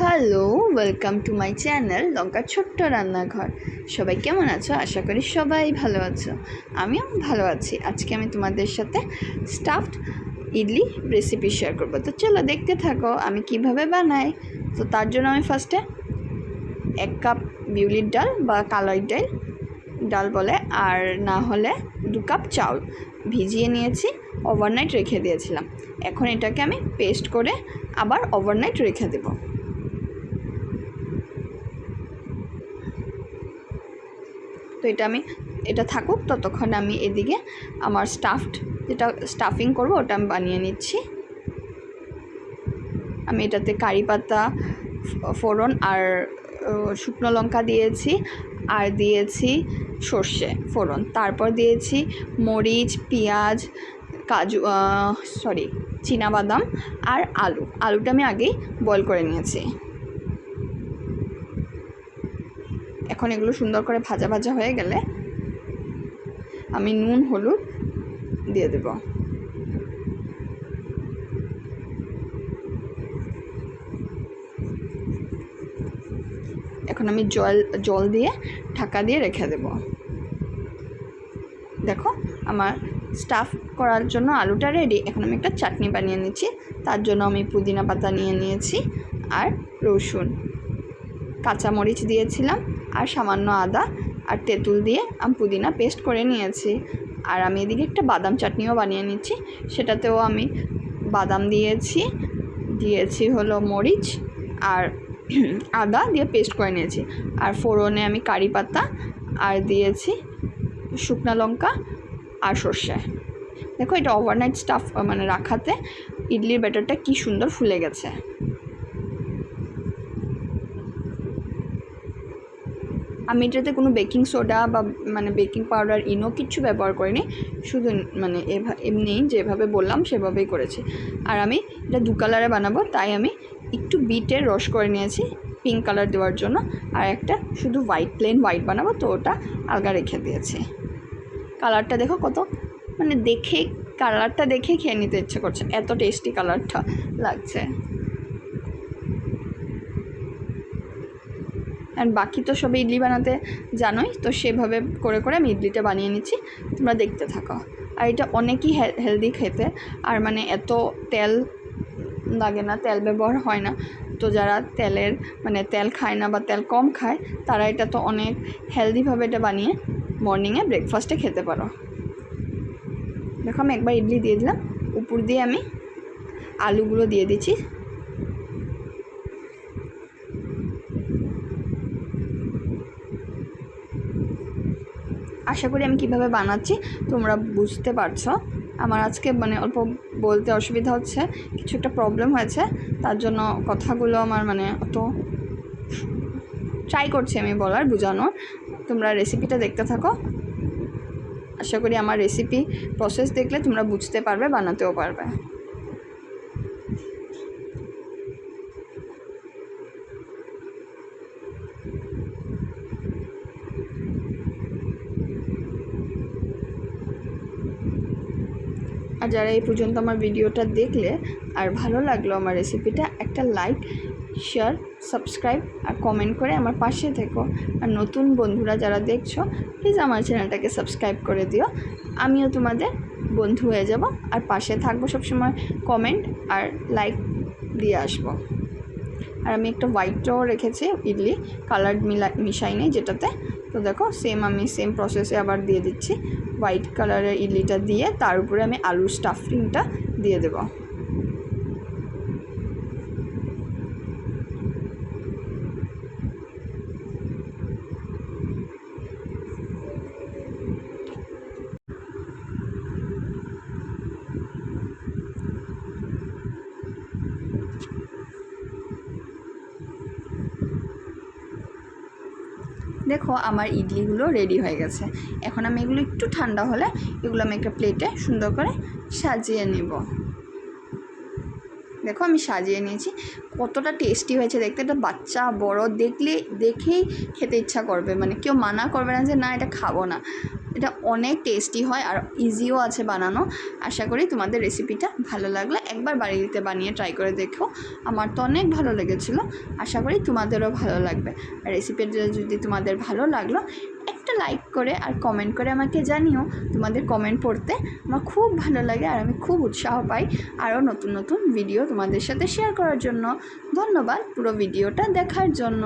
Hello, welcome to my channel লঙ্কার ছোট্ট রান্নাঘর। সবাই কেমন আছো? আশা করি সবাই ভালো আছো। আমিও ভালো আছি। আজকে আমি তোমাদের সাথে স্টাফড ইডলি রেসিপি শেয়ার করবো। তো চলো দেখতে থাকো আমি কিভাবে বানাই। তো তার জন্য আমি ফার্স্টে 1 কাপ বিউলির ডাল বা কালাই ডাল বলে, আর না হলে 2 কাপ চাউল ভিজিয়ে নিয়েছি, ওভারনাইট রেখে দিয়েছিলাম। এখন এটাকে আমি পেস্ট করে আবার ওভারনাইট রেখে দেবো। তো এটা থাকুক, ততক্ষণ আমি এদিকে আমার যেটা স্টাফিং করব ওটা আমি বানিয়ে নিচ্ছি। আমি এটাতে কারি পাতা, ফোড়ন আর শুকনো লঙ্কা দিয়েছি, আর দিয়েছি সর্ষে ফোড়ন, তারপর দিয়েছি মরিচ, পেঁয়াজ, কাজু চীনাবাদাম আর আলুটা আমি আগেই বয়েল করে নিয়েছি। এখন এগুলো সুন্দর করে ভাজা ভাজা হয়ে গেলে আমি নুন হলুদ দিয়ে দেব। এখন আমি জল দিয়ে ঢাকা দিয়ে রেখে দেব। দেখো আমার স্টাফ করার জন্য আলুটা রেডি। এখন আমি একটা চাটনি বানিয়ে নিচ্ছি। তার জন্য আমি পুদিনা পাতা নিয়ে নিয়েছি, আর রসুন, কাঁচামরিচ দিয়েছিলাম, আর সামান্য আদা আর তেঁতুল দিয়ে আমি পুদিনা পেস্ট করে নিয়েছি। আর আমি এদিকে একটা বাদাম চাটনিও বানিয়ে নিচ্ছি। সেটাতেও আমি বাদাম দিয়েছি হলো মরিচ আর আদা দিয়ে পেস্ট করে নিয়েছি। আর ফোড়নে আমি কারি পাতা আর দিয়েছি শুকনো লঙ্কা আর সর্ষে। দেখো এটা ওভারনাইট স্টাফ রাখাতে ইডলির ব্যাটারটা কি সুন্দর ফুলে গেছে। আমি এটাতে কোনো বেকিং সোডা বা বেকিং পাউডার, ইনো কিচ্ছু ব্যবহার করিনি, শুধু এমনি যেভাবে বললাম সেভাবেই করেছি। আর আমি এটা 2 কালারে বানাবো, তাই আমি একটু বিটের রস করে নিয়েছি পিঙ্ক কালার দেওয়ার জন্য, আর একটা শুধু প্লেন হোয়াইট বানাবো, তো ওটা আলগা রেখে দিয়েছি। কালারটা দেখো কত, কালারটা দেখে খেয়ে নিতে ইচ্ছে করছে, এত টেস্টি কালারটা লাগছে। অ্যান্ড বাকি তো সব ইডলি বানাতে জানোই, তো সেভাবে করে করে আমি ইডলিটা বানিয়ে নিচ্ছি, তোমরা দেখতে থাকো। আর এটা অনেকই হেলদি খেতে, আর এত তেল লাগে না, তেল ব্যবহার হয় না। তো যারা তেল খায় না বা তেল কম খায়, তারা এটা তো অনেক হেলদিভাবে এটা বানিয়ে মর্নিংয়ে ব্রেকফাস্টে খেতে পারো। দেখো আমি একবার ইডলি দিয়ে দিলাম, উপর দিয়ে আমি আলুগুলো দিয়ে দিচ্ছি। আশা করি আমি কিভাবে বানাচ্ছি তোমরা বুঝতে পারছো। আমার আজকে অল্প বলতে অসুবিধা হচ্ছে, কিছু একটা প্রবলেম হয়েছে, তার জন্য কথাগুলো আমার অত ট্রাই করছি আমি বোঝানোর। তোমরা রেসিপিটা দেখতে থাকো। আশা করি আমার রেসিপি প্রসেস দেখলে তোমরা বুঝতে পারবে, বানাতেও পারবে। আর যারা এই পর্যন্ত আমার ভিডিওটা দেখলে আর ভালো লাগলো আমার রেসিপিটা, একটা লাইক, শেয়ার, সাবস্ক্রাইব আর কমেন্ট করে আমার পাশে থেকো। আর নতুন বন্ধুরা যারা দেখছো, প্লিজ আমার চ্যানেলটাকে সাবস্ক্রাইব করে দিও। আমিও তোমাদের বন্ধু হয়ে যাব আর পাশে থাকবো সবসময়, কমেন্ট আর লাইক দিয়ে আসবো। আর আমি একটা হোয়াইটও রেখেছি ইডলি, কালার মিশাইনি যেটাতে। তো দেখো আমি সেম প্রসেসে আবার দিয়ে দিচ্ছি। হোয়াইট কালারের ইডলিটা দিয়ে তার উপরে আমি আলুর স্টাফিংটা দিয়ে দেব। দেখো আমার ইডলিগুলো রেডি হয়ে গেছে। এখন আমি এগুলো একটু ঠান্ডা হলে এগুলো আমি একটা প্লেটে সুন্দর করে সাজিয়ে নেব। দেখো আমি সাজিয়ে নিয়েছি, কতটা টেস্টি হয়েছে দেখতে। এটা বাচ্চা বড় দেখেই খেতে ইচ্ছা করবে, মানে কেউ মানা করবে না যে না এটা খাবো না। এটা অনেক টেস্টি হয় আর ইজিও আছে বানানো। আশা করি তোমাদের রেসিপিটা ভালো লাগলে একবার বাড়িতে বানিয়ে ট্রাই করে দেখো। আমার তো অনেক ভালো লেগেছিলো, আশা করি তোমাদেরও ভালো লাগবে। আর রেসিপিটা যদি তোমাদের ভালো লাগলো একটা লাইক করে আর কমেন্ট করে আমাকে জানিও। তোমাদের কমেন্ট পড়তে আমার খুব ভালো লাগে আর আমি খুব উৎসাহ পাই আরও নতুন নতুন ভিডিও তোমাদের সাথে শেয়ার করার জন্য। ধন্যবাদ পুরো ভিডিওটা দেখার জন্য।